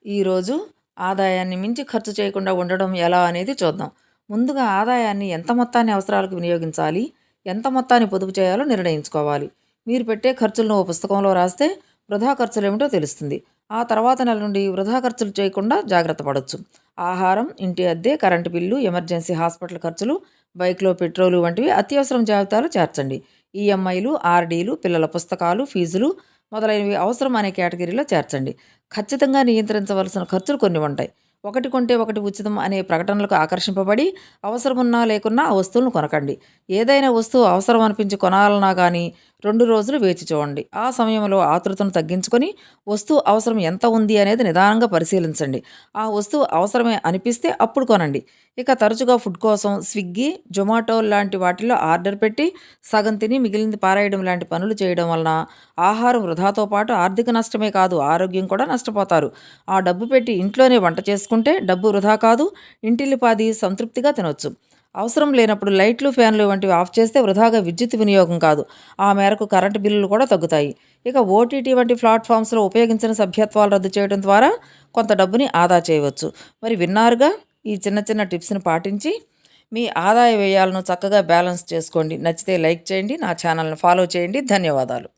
ఈరోజు ఆదాయాన్ని మించి ఖర్చు చేయకుండా ఉండడం ఎలా అనేది చూద్దాం. ముందుగా ఆదాయాన్ని ఎంత మొత్తాన్ని అవసరాలకు వినియోగించాలి, ఎంత మొత్తాన్ని పొదుపు చేయాలో నిర్ణయించుకోవాలి. మీరు పెట్టే ఖర్చులను ఓ పుస్తకంలో రాస్తే వృధా ఖర్చులేమిటో తెలుస్తుంది. ఆ తర్వాత నెల నుండి వృధా ఖర్చులు చేయకుండా జాగ్రత్త పడొచ్చు. ఆహారం, ఇంటి అద్దె, కరెంటు బిల్లు, ఎమర్జెన్సీ హాస్పిటల్ ఖర్చులు, బైక్లో పెట్రోలు వంటివి అత్యవసరం జాబితాలో చేర్చండి. ఈఎంఐలు, ఆర్డీలు, పిల్లల పుస్తకాలు, ఫీజులు మొదలైనవి అవసరం అనే కేటగిరీలో చేర్చండి. ఖచ్చితంగా నియంత్రించవలసిన ఖర్చులు కొన్ని ఉంటాయి. ఒకటి కొంటే ఒకటి ఉచితం అనే ప్రకటనలకు ఆకర్షింపబడి అవసరమున్నా లేకున్నా ఆ వస్తువులను కొనకండి. ఏదైనా వస్తువు అవసరం అనిపించి కొనాలన్నా కానీ 2 రోజులు వేచి చూడండి. ఆ సమయంలో ఆతృతను తగ్గించుకొని వస్తువు అవసరం ఎంత ఉంది అనేది నిదానంగా పరిశీలించండి. ఆ వస్తువు అవసరమే అనిపిస్తే అప్పుడు కొనండి. ఇక తరచుగా ఫుడ్ కోసం స్విగ్గీ, జొమాటో లాంటి వాటిల్లో ఆర్డర్ పెట్టి సగం తిని మిగిలింది పారేయడం లాంటి పనులు చేయడం వలన ఆహారం వృధాతో పాటు ఆర్థిక నష్టమే కాదు, ఆరోగ్యం కూడా నష్టపోతారు. ఆ డబ్బు పెట్టి ఇంట్లోనే వంట చేసుకుంటే డబ్బు వృధా కాదు, ఇంటిల్లిపాది సంతృప్తిగా తినొచ్చు. అవసరం లేనప్పుడు లైట్లు, ఫ్యాన్లు వంటివి ఆఫ్ చేస్తే వృధాగా విద్యుత్ వినియోగం కాదు, ఆ మేరకు కరెంటు బిల్లులు కూడా తగ్గుతాయి. ఇక ఓటీటీ వంటి ప్లాట్ఫామ్స్లో ఉపయోగించిన సభ్యత్వాలు రద్దు చేయడం ద్వారా కొంత డబ్బుని ఆదా చేయవచ్చు. మరి విన్నారుగా, ఈ చిన్న చిన్న టిప్స్ని పాటించి మీ ఆదాయ వ్యయాలను చక్కగా బ్యాలెన్స్ చేసుకోండి. నచ్చితే లైక్ చేయండి, నా ఛానల్ని ఫాలో చేయండి. ధన్యవాదాలు.